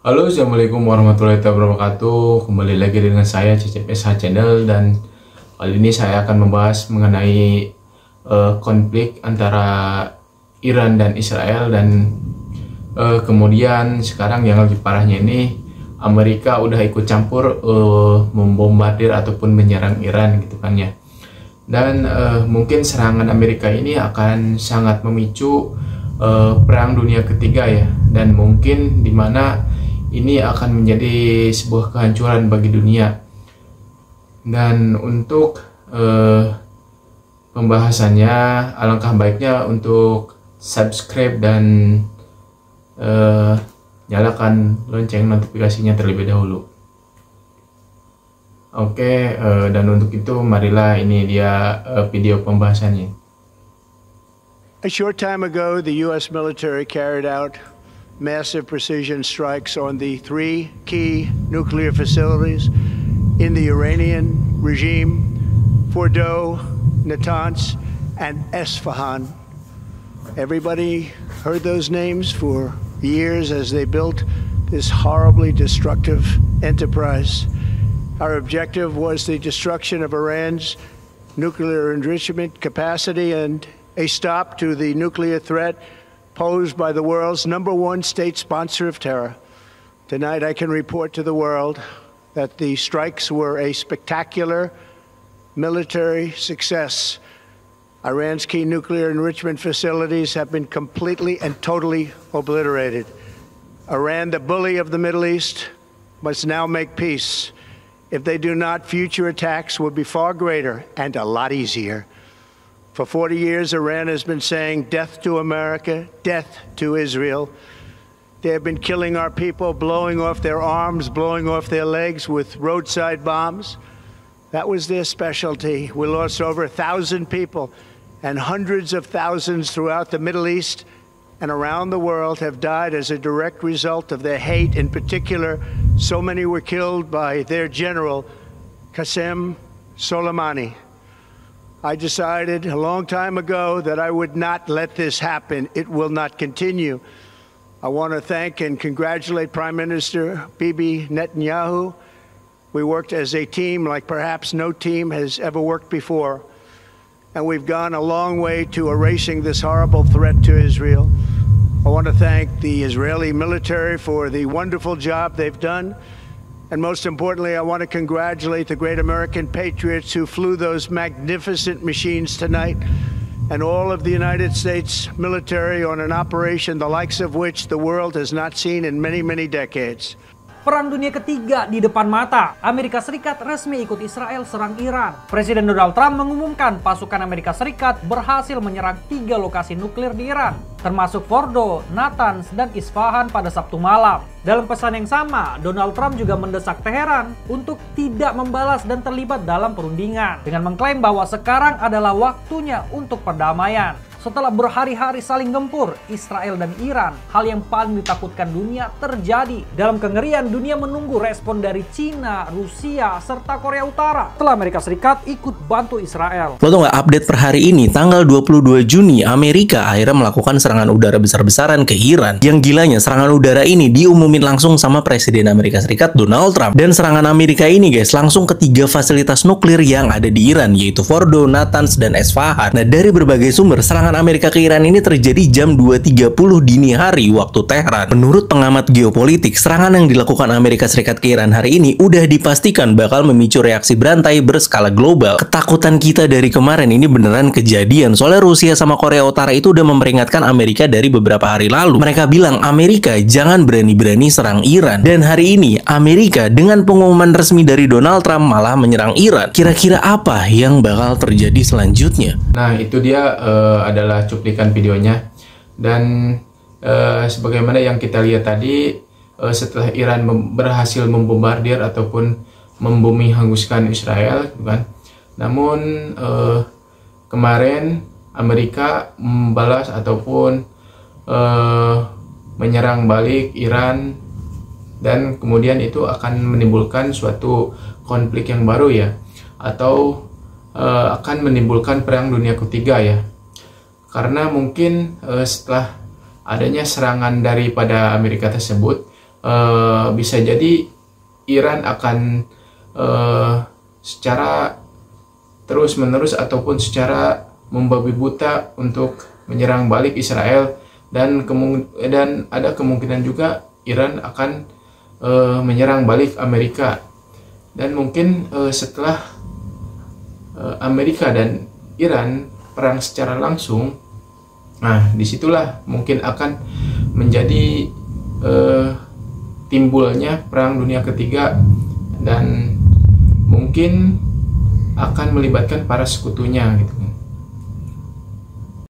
Halo, assalamualaikum warahmatullahi wabarakatuh. Kembali lagi dengan saya Cecep SH Channel, dan kali ini saya akan membahas mengenai konflik antara Iran dan Israel, dan kemudian sekarang yang lebih parahnya ini Amerika udah ikut campur membombardir ataupun menyerang Iran gitu kan ya. Dan mungkin serangan Amerika ini akan sangat memicu perang dunia ketiga ya, dan mungkin dimana ini akan menjadi sebuah kehancuran bagi dunia. Dan untuk pembahasannya, alangkah baiknya untuk subscribe dan nyalakan lonceng notifikasinya terlebih dahulu. Oke, dan untuk itu marilah ini dia video pembahasannya. A short time ago, the U.S. military carried out massive precision strikes on the three key nuclear facilities in the Iranian regime: Fordow, Natanz, and Esfahan. Everybody heard those names for years as they built this horribly destructive enterprise. Our objective was the destruction of Iran's nuclear enrichment capacity and a stop to the nuclear threat posed by the world's #1 state sponsor of terror. Tonight I can report to the world that the strikes were a spectacular military success. Iran's key nuclear enrichment facilities have been completely and totally obliterated. Iran, the bully of the Middle East, must now make peace. If they do not, future attacks will be far greater and a lot easier. For 40 years, Iran has been saying death to America, death to Israel. They have been killing our people, blowing off their arms, blowing off their legs with roadside bombs. That was their specialty. We lost over 1,000 people, and hundreds of thousands throughout the Middle East and around the world have died as a direct result of their hate. In particular, so many were killed by their general, Qasem Soleimani. I decided a long time ago that I would not let this happen. It will not continue. I want to thank and congratulate Prime Minister Bibi Netanyahu. We worked as a team like perhaps no team has ever worked before. And we've gone a long way to erasing this horrible threat to Israel. I want to thank the Israeli military for the wonderful job they've done. And most importantly, I want to congratulate the great American patriots who flew those magnificent machines tonight, and all of the United States military on an operation the likes of which the world has not seen in many, many decades. Perang dunia ketiga di depan mata. Amerika Serikat resmi ikut Israel serang Iran. Presiden Donald Trump mengumumkan pasukan Amerika Serikat berhasil menyerang 3 lokasi nuklir di Iran, termasuk Fordow, Natanz, dan Isfahan pada Sabtu malam. Dalam pesan yang sama, Donald Trump juga mendesak Teheran untuk tidak membalas dan terlibat dalam perundingan, dengan mengklaim bahwa sekarang adalah waktunya untuk perdamaian. Setelah berhari-hari saling gempur, Israel dan Iran, hal yang paling ditakutkan dunia terjadi. Dalam kengerian, dunia menunggu respon dari Cina, Rusia, serta Korea Utara setelah Amerika Serikat ikut bantu Israel. Lo tau nggak, update per hari ini, tanggal 22 Juni, Amerika akhirnya melakukan serangan udara besar-besaran ke Iran. Yang gilanya, serangan udara ini diumumin langsung sama Presiden Amerika Serikat Donald Trump. Dan serangan Amerika ini guys, langsung ke 3 fasilitas nuklir yang ada di Iran, yaitu Fordow, Natanz, dan Esfahan. Nah, dari berbagai sumber, serangan Amerika ke Iran ini terjadi jam 2.30 dini hari waktu Teheran. Menurut pengamat geopolitik, serangan yang dilakukan Amerika Serikat ke Iran hari ini udah dipastikan bakal memicu reaksi berantai berskala global. Ketakutan kita dari kemarin ini beneran kejadian, soalnya Rusia sama Korea Utara itu udah memperingatkan Amerika dari beberapa hari lalu. Mereka bilang, Amerika jangan berani-berani serang Iran. Dan hari ini, Amerika dengan pengumuman resmi dari Donald Trump malah menyerang Iran. Kira-kira apa yang bakal terjadi selanjutnya? Nah, itu dia adalah cuplikan videonya. Dan sebagaimana yang kita lihat tadi, setelah Iran berhasil membombardir ataupun membumi hanguskan Israel, kan? Namun kemarin Amerika membalas ataupun menyerang balik Iran, dan kemudian itu akan menimbulkan suatu konflik yang baru ya, atau akan menimbulkan perang dunia ketiga ya. Karena mungkin setelah adanya serangan daripada Amerika tersebut, bisa jadi Iran akan secara terus-menerus ataupun secara membabi buta untuk menyerang balik Israel, dan ada kemungkinan juga Iran akan menyerang balik Amerika. Dan mungkin setelah Amerika dan Iran perang secara langsung, nah disitulah mungkin akan menjadi timbulnya perang dunia ketiga, dan mungkin akan melibatkan para sekutunya gitu.